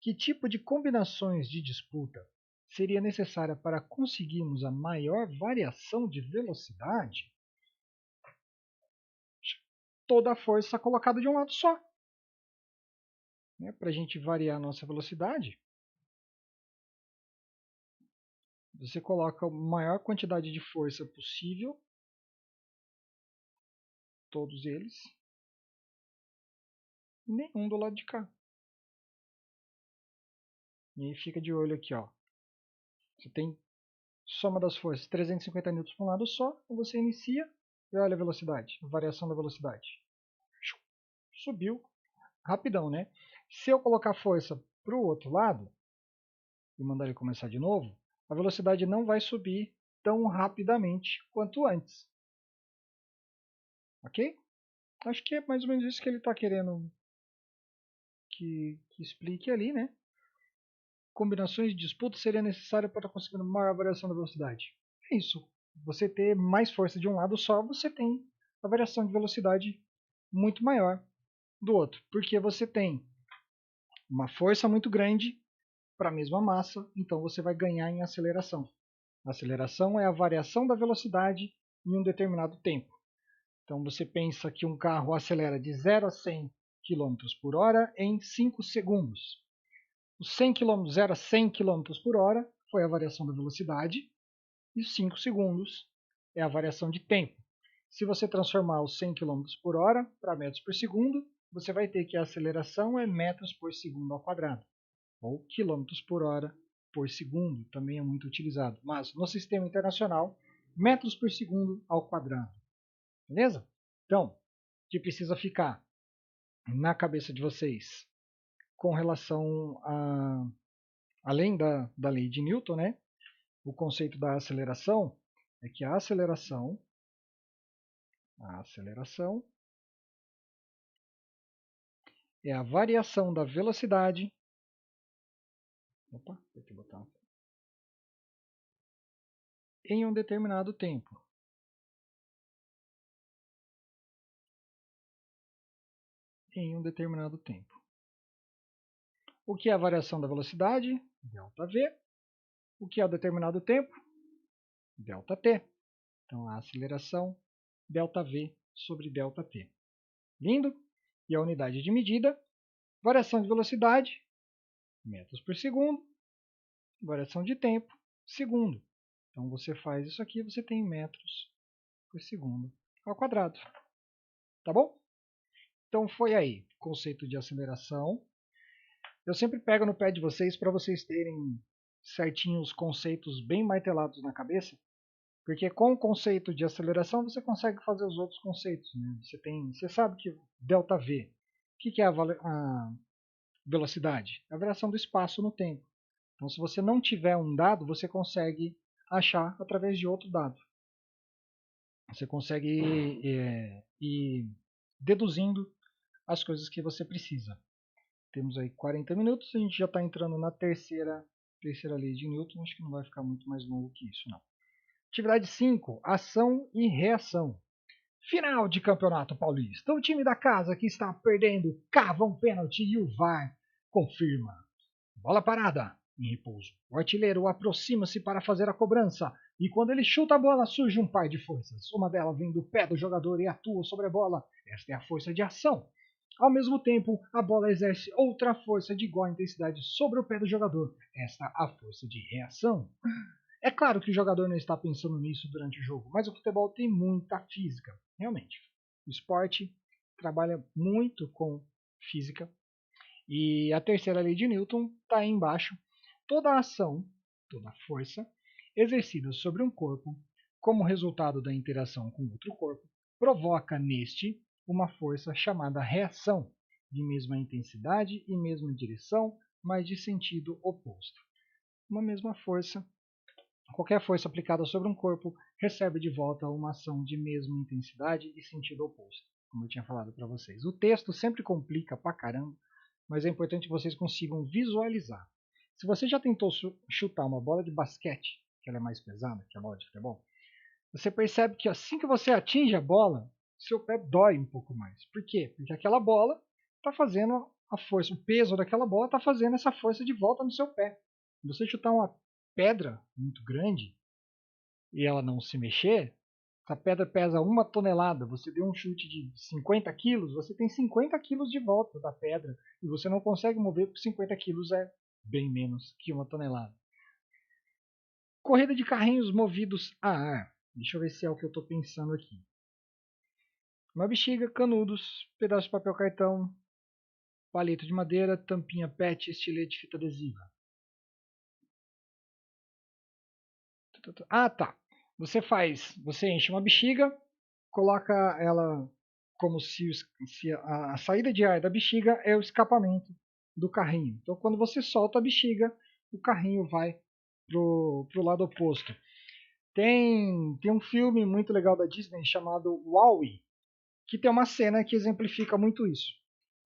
Que tipo de combinações de disputa seria necessária para conseguirmos a maior variação de velocidade? Toda a força colocada de um lado só. Para a gente variar a nossa velocidade, você coloca a maior quantidade de força possível, todos eles, e nenhum do lado de cá. E aí fica de olho aqui, ó. Você tem soma das forças 350 N para um lado só, e você inicia e olha a velocidade, a variação da velocidade. Subiu rapidão, né? Se eu colocar força para o outro lado, e mandar ele começar de novo, a velocidade não vai subir tão rapidamente quanto antes. Ok? Acho que é mais ou menos isso que ele está querendo que explique ali, né? Combinações de disputa seria necessária para conseguir uma maior variação da velocidade. É isso. Você ter mais força de um lado só, você tem a variação de velocidade muito maior do outro. Porque você tem uma força muito grande para a mesma massa, então você vai ganhar em aceleração. A aceleração é a variação da velocidade em um determinado tempo. Então você pensa que um carro acelera de 0 a 100 km por hora em 5 segundos. Os 0 a 100 km por hora foi a variação da velocidade e os 5 segundos é a variação de tempo. Se você transformar os 100 km por hora para metros por segundo, você vai ter que a aceleração é metros por segundo ao quadrado, ou quilômetros por hora por segundo, também é muito utilizado. Mas no sistema internacional, metros por segundo ao quadrado. Beleza? Então, o que precisa ficar na cabeça de vocês com relação a, além da lei de Newton, né? O conceito da aceleração é que a aceleração é a variação da velocidade. Opa, tem que botar em um determinado tempo. Em um determinado tempo. O que é a variação da velocidade? ΔV. O que é o determinado tempo? ΔT. Então, a aceleração, ΔV sobre ΔT. Lindo? E a unidade de medida, variação de velocidade, metros por segundo, variação de tempo, segundo. Então, você faz isso aqui, você tem metros por segundo ao quadrado. Tá bom? Então, foi aí, conceito de aceleração. Eu sempre pego no pé de vocês para vocês terem certinho os conceitos bem martelados na cabeça, porque com o conceito de aceleração você consegue fazer os outros conceitos. Né? Você sabe que ΔV, o que é a velocidade? É a variação do espaço no tempo. Então, se você não tiver um dado, você consegue achar através de outro dado. Você consegue ir deduzindo as coisas que você precisa. Temos aí 40 minutos, a gente já está entrando na terceira lei de Newton, acho que não vai ficar muito mais longo que isso, não. Atividade 5, ação e reação. Final de campeonato paulista. O time da casa que está perdendo cava um pênalti e o VAR confirma. Bola parada, em repouso. O artilheiro aproxima-se para fazer a cobrança e quando ele chuta a bola surge um par de forças. Uma delas vem do pé do jogador e atua sobre a bola. Esta é a força de ação. Ao mesmo tempo, a bola exerce outra força de igual intensidade sobre o pé do jogador. Esta é a força de reação. É claro que o jogador não está pensando nisso durante o jogo, mas o futebol tem muita física, realmente. O esporte trabalha muito com física. E a terceira lei de Newton está aí embaixo. Toda ação, toda força, exercida sobre um corpo, como resultado da interação com outro corpo, provoca neste uma força chamada reação, de mesma intensidade e mesma direção, mas de sentido oposto. Uma mesma força, qualquer força aplicada sobre um corpo recebe de volta uma ação de mesma intensidade e sentido oposto, como eu tinha falado para vocês. O texto sempre complica pra caramba, mas é importante que vocês consigam visualizar. Se você já tentou chutar uma bola de basquete, que ela é mais pesada que a bola de futebol, você percebe que assim que você atinge a bola, seu pé dói um pouco mais. Por quê? Porque aquela bola está fazendo a força, o peso daquela bola está fazendo essa força de volta no seu pé. Se você chutar uma pedra muito grande e ela não se mexer, essa pedra pesa 1 tonelada, você deu um chute de 50 quilos, você tem 50 quilos de volta da pedra e você não consegue mover porque 50 quilos é bem menos que 1 tonelada. Corrida de carrinhos movidos a ar. Deixa eu ver se é o que eu estou pensando aqui. Uma bexiga, canudos, pedaço de papel cartão, palito de madeira, tampinha PET, estilete, fita adesiva. Ah, tá. Você enche uma bexiga, coloca ela como se a saída de ar da bexiga é o escapamento do carrinho. Então, quando você solta a bexiga, o carrinho vai pro lado oposto. Tem um filme muito legal da Disney chamado Wall-E, que tem uma cena que exemplifica muito isso.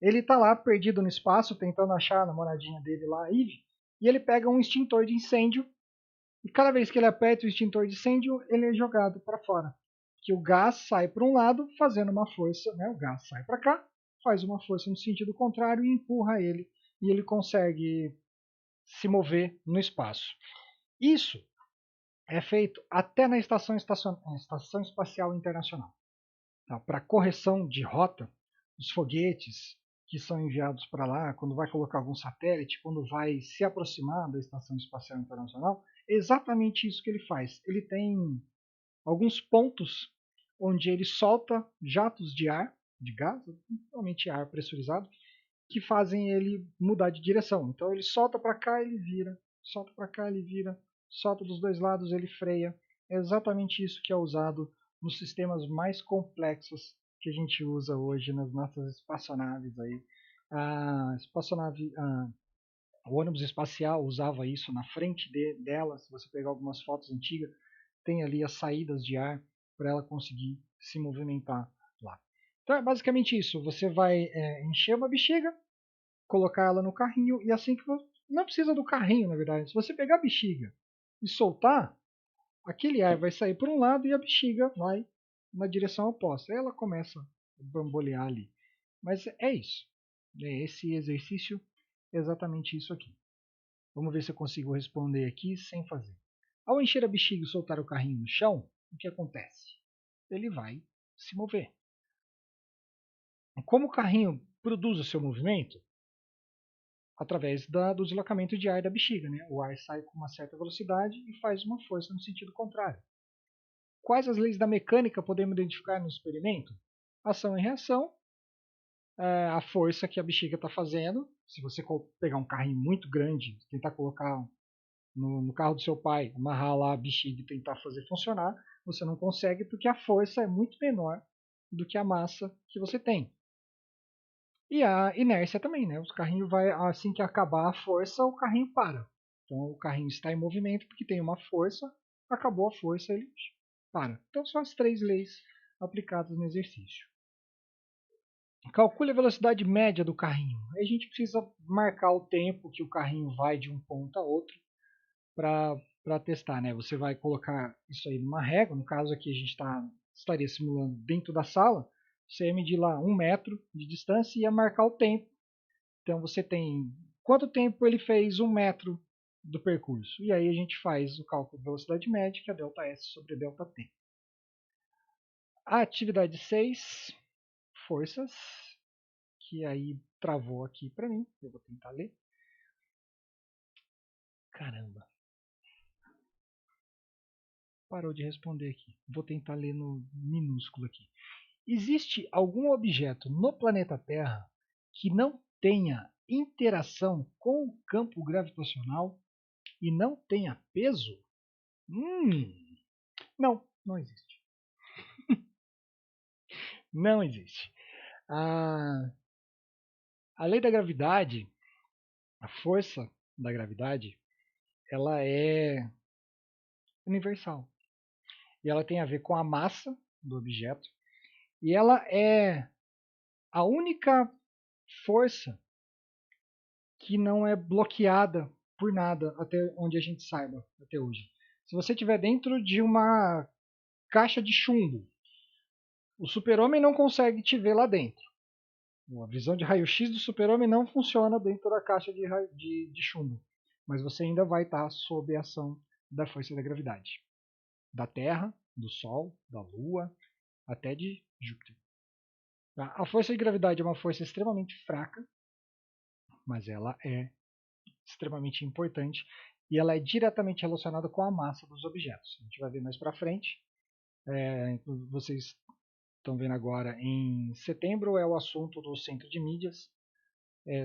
Ele tá lá perdido no espaço, tentando achar a namoradinha dele lá, a Eve, e ele pega um extintor de incêndio, e cada vez que ele aperta o extintor de incêndio, ele é jogado para fora. Que o gás sai para um lado, fazendo uma força, né? O gás sai para cá, faz uma força no sentido contrário e empurra ele, e ele consegue se mover no espaço. Isso é feito até na Estação Espacial Internacional. Tá? Para correção de rota, os foguetes que são enviados para lá, quando vai colocar algum satélite, quando vai se aproximar da Estação Espacial Internacional, é exatamente isso que ele faz. Ele tem alguns pontos onde ele solta jatos de ar, de gás, normalmente ar pressurizado, que fazem ele mudar de direção. Então ele solta para cá, ele vira, solta para cá, ele vira, solta dos dois lados, ele freia. É exatamente isso que é usado nos sistemas mais complexos que a gente usa hoje nas nossas espaçonaves aí. A espaçonave, o ônibus espacial usava isso na frente dela. Se você pegar algumas fotos antigas, tem ali as saídas de ar para ela conseguir se movimentar lá. Então é basicamente isso. Você vai encher uma bexiga, colocar ela no carrinho e assim que você não precisa do carrinho, na verdade. Se você pegar a bexiga e soltar, aquele ar vai sair por um lado e a bexiga vai na direção oposta. Aí ela começa a bambolear ali. Mas é isso. É esse exercício, exatamente isso aqui. Vamos ver se eu consigo responder aqui sem fazer. Ao encher a bexiga e soltar o carrinho no chão, o que acontece? Ele vai se mover. Como o carrinho produz o seu movimento? Através do deslocamento de ar da bexiga. Né? O ar sai com uma certa velocidade e faz uma força no sentido contrário. Quais as leis da mecânica podemos identificar no experimento? Ação e reação, a força que a bexiga está fazendo. Se você pegar um carrinho muito grande, tentar colocar no carro do seu pai, amarrar lá a bexiga e tentar fazer funcionar, você não consegue porque a força é muito menor do que a massa que você tem. E a inércia também, né? O carrinho vai, assim que acabar a força, o carrinho para. Então o carrinho está em movimento porque tem uma força, acabou a força, ele para. Então são as três leis aplicadas no exercício. Calcule a velocidade média do carrinho. Aí a gente precisa marcar o tempo que o carrinho vai de um ponto a outro para testar, né? Você vai colocar isso aí numa régua, no caso aqui a gente estaria simulando dentro da sala, você ia medir lá 1 metro de distância e ia marcar o tempo. Então você tem quanto tempo ele fez 1 metro do percurso. E aí a gente faz o cálculo de velocidade média, que é ΔS sobre ΔT. A atividade 6, forças, que aí travou aqui para mim, eu vou tentar ler. Caramba. Parou de responder aqui. Vou tentar ler no minúsculo aqui. Existe algum objeto no planeta Terra que não tenha interação com o campo gravitacional e não tenha peso? Não, não existe. Não existe. A lei da gravidade, a força da gravidade, ela é universal. E ela tem a ver com a massa do objeto. E ela é a única força que não é bloqueada por nada até onde a gente saiba até hoje. Se você estiver dentro de uma caixa de chumbo, o super-homem não consegue te ver lá dentro. A visão de raio-x do super-homem não funciona dentro da caixa de chumbo. Mas você ainda vai estar sob a ação da força da gravidade. Da Terra, do Sol, da Lua, até de Júpiter. A força de gravidade é uma força extremamente fraca, mas ela é extremamente importante e ela é diretamente relacionada com a massa dos objetos. A gente vai ver mais para frente. Vocês estão vendo agora, em setembro é o assunto do centro de mídias,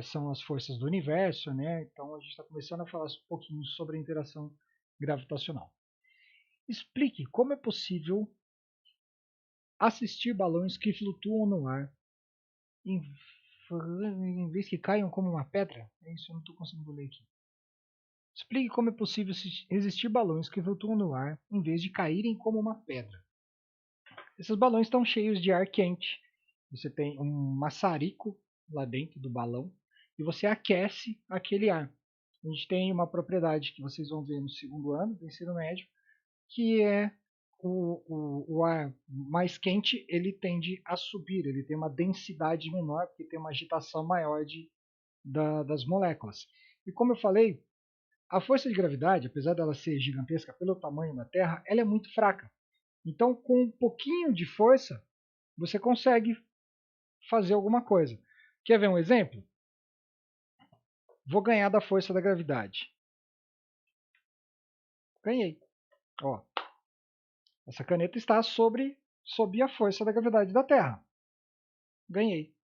são as forças do universo, né? Então a gente está começando a falar um pouquinho sobre a interação gravitacional. Explique como é possível assistir balões que flutuam no ar em vez que caiam como uma pedra. É isso, eu não estou conseguindo ler aqui. Explique como é possível existir balões que flutuam no ar em vez de caírem como uma pedra. Esses balões estão cheios de ar quente. Você tem um maçarico lá dentro do balão e você aquece aquele ar. A gente tem uma propriedade que vocês vão ver no segundo ano do ensino médio, que é o ar mais quente, ele tende a subir, ele tem uma densidade menor, porque tem uma agitação maior das moléculas. E como eu falei, a força de gravidade, apesar dela ser gigantesca pelo tamanho da Terra, ela é muito fraca. Então, com um pouquinho de força, você consegue fazer alguma coisa. Quer ver um exemplo? Vou ganhar da força da gravidade. Ganhei. Ó, essa caneta está sob a força da gravidade da Terra. Ganhei.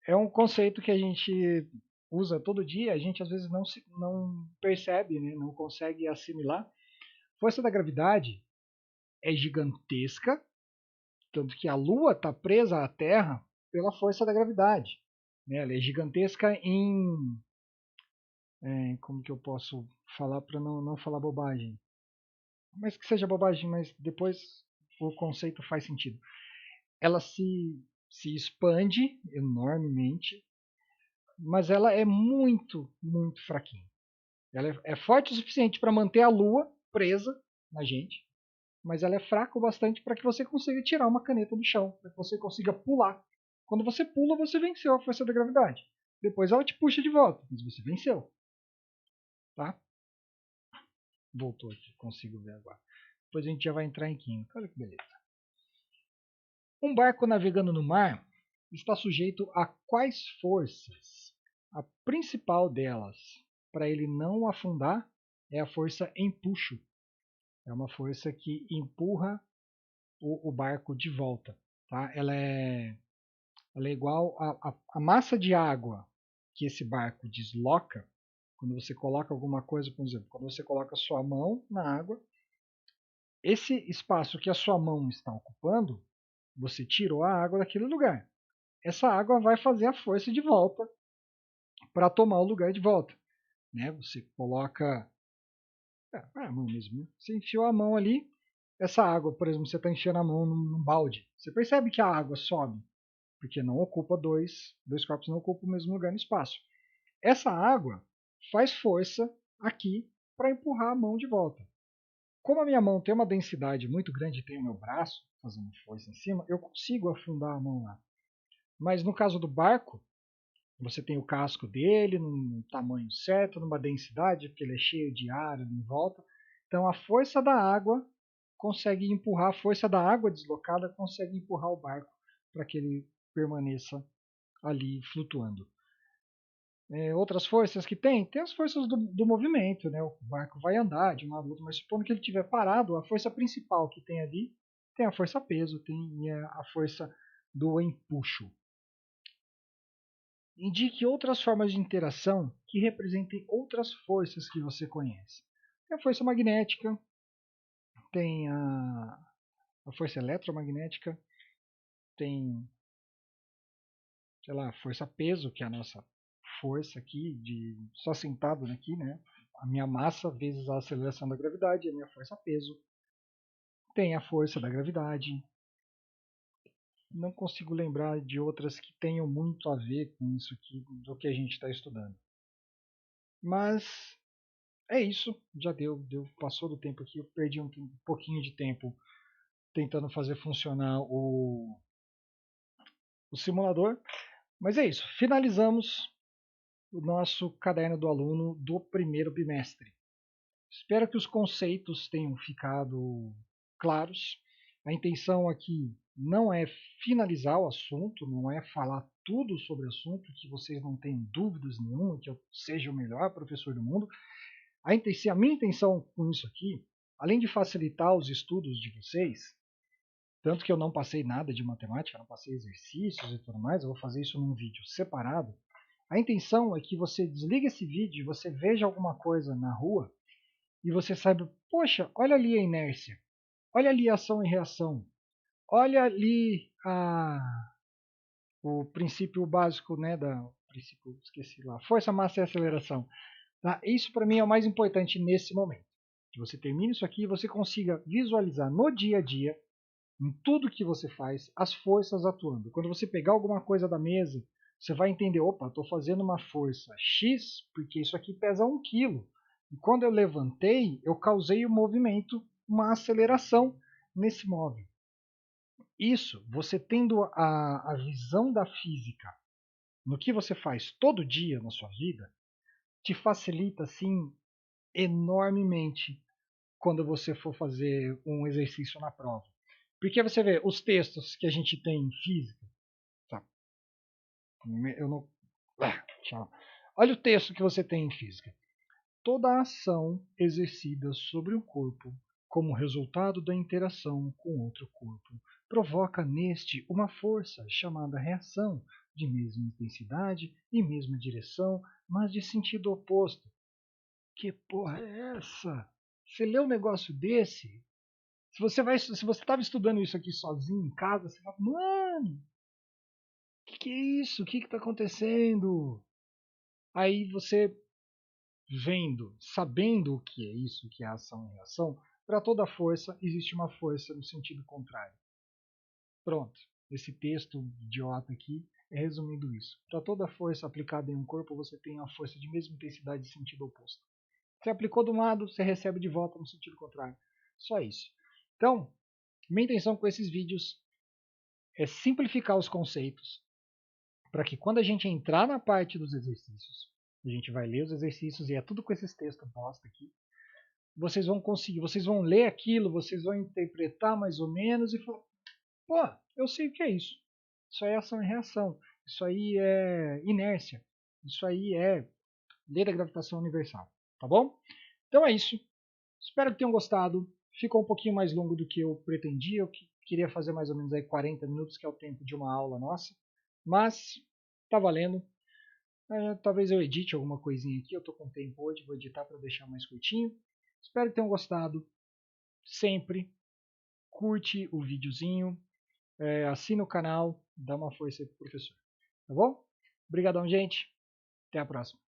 É um conceito que a gente usa todo dia, a gente às vezes não percebe, né? Não consegue assimilar. Força da gravidade é gigantesca, tanto que a Lua está presa à Terra pela força da gravidade. Né? Ela é gigantesca como que eu posso falar para não falar bobagem? Mas que seja bobagem, mas depois o conceito faz sentido. Ela se expande enormemente, mas ela é muito, muito fraquinha. Ela é forte o suficiente para manter a Lua presa na gente, mas ela é fraca o bastante para que você consiga tirar uma caneta do chão, para que você consiga pular. Quando você pula, você venceu a força da gravidade. Depois ela te puxa de volta, mas você venceu. Tá? Voltou aqui, consigo ver agora. Depois a gente já vai entrar em química. Olha que beleza. Um barco navegando no mar está sujeito a quais forças? A principal delas, para ele não afundar, é a força empuxo. É uma força que empurra o barco de volta. Tá? Ela é igual a massa de água que esse barco desloca. Quando você coloca alguma coisa, por exemplo, quando você coloca a sua mão na água, esse espaço que a sua mão está ocupando, você tirou a água daquele lugar. Essa água vai fazer a força de volta para tomar o lugar de volta. Né? Você coloca a mão mesmo. Né? Você enfiou a mão ali, essa água, por exemplo, você está enfiando a mão num balde. Você percebe que a água sobe, porque não ocupa dois corpos, não ocupam o mesmo lugar no espaço. Essa água faz força aqui para empurrar a mão de volta. Como a minha mão tem uma densidade muito grande e tem o meu braço fazendo força em cima, eu consigo afundar a mão lá. Mas no caso do barco, você tem o casco dele num tamanho certo, numa densidade, porque ele é cheio de ar ali em volta. Então a força da água consegue empurrar, a força da água deslocada consegue empurrar o barco para que ele permaneça ali flutuando. Outras forças que tem as forças do movimento, né? O barco vai andar de um lado ao outro, mas supondo que ele estiver parado, a força principal que tem ali tem a força peso, tem a força do empuxo. Indique outras formas de interação que representem outras forças que você conhece. Tem a força magnética, tem a força eletromagnética, tem, sei lá, a força peso, que é a nossa força aqui, só sentado aqui, né? A minha massa vezes a aceleração da gravidade, a minha força peso. Tem a força da gravidade. Não consigo lembrar de outras que tenham muito a ver com isso aqui, do que a gente está estudando. Mas é isso, já passou do tempo aqui, eu perdi um pouquinho de tempo tentando fazer funcionar o simulador. Mas é isso, finalizamos o nosso caderno do aluno do primeiro bimestre. Espero que os conceitos tenham ficado claros. A intenção aqui não é finalizar o assunto, não é falar tudo sobre o assunto, que vocês não tenham dúvidas nenhuma, que eu seja o melhor professor do mundo. A minha intenção com isso aqui, além de facilitar os estudos de vocês, tanto que eu não passei nada de matemática, não passei exercícios e tudo mais, eu vou fazer isso num vídeo separado. A intenção é que você desligue esse vídeo, você veja alguma coisa na rua e você saiba, poxa, olha ali a inércia, olha ali a ação e reação, olha ali o princípio básico, né, esqueci lá, força, massa e aceleração. Tá? Isso para mim é o mais importante nesse momento. Que você termine isso aqui e você consiga visualizar no dia a dia, em tudo que você faz, as forças atuando. Quando você pegar alguma coisa da mesa, você vai entender, opa, estou fazendo uma força X, porque isso aqui pesa 1 kg. E quando eu levantei, eu causei um movimento, uma aceleração nesse móvel. Isso, você tendo a visão da física no que você faz todo dia na sua vida, te facilita, assim, enormemente quando você for fazer um exercício na prova. Porque você vê os textos que a gente tem em física. Tá? Eu não. Tchau. Olha o texto que você tem em física. Toda ação exercida sobre um corpo, como resultado da interação com outro corpo, provoca neste uma força chamada reação, de mesma intensidade e mesma direção, mas de sentido oposto. Que porra é essa? Você lê um negócio desse? Se você estava estudando isso aqui sozinho em casa, você fala, mano, que é isso? O que está acontecendo? Aí você vendo, sabendo o que é isso, que é ação e reação, para toda força existe uma força no sentido contrário. Pronto, esse texto idiota aqui é resumindo isso. Para toda força aplicada em um corpo, você tem uma força de mesma intensidade e sentido oposto. Você aplicou de um lado, você recebe de volta no sentido contrário. Só isso. Então, minha intenção com esses vídeos é simplificar os conceitos para que quando a gente entrar na parte dos exercícios, a gente vai ler os exercícios e é tudo com esses textos bosta aqui, vocês vão conseguir, vocês vão ler aquilo, vocês vão interpretar mais ou menos e falar, pô, eu sei o que é isso. Isso aí é ação e reação. Isso aí é inércia. Isso aí é lei da gravitação universal. Tá bom? Então é isso. Espero que tenham gostado. Ficou um pouquinho mais longo do que eu pretendia. Eu queria fazer mais ou menos aí 40 minutos, que é o tempo de uma aula nossa. Mas tá valendo. Talvez eu edite alguma coisinha aqui. Eu tô com tempo hoje, vou editar para deixar mais curtinho. Espero que tenham gostado. Sempre curte o videozinho, assina o canal, dá uma força aí pro professor. Tá bom? Obrigadão, gente. Até a próxima.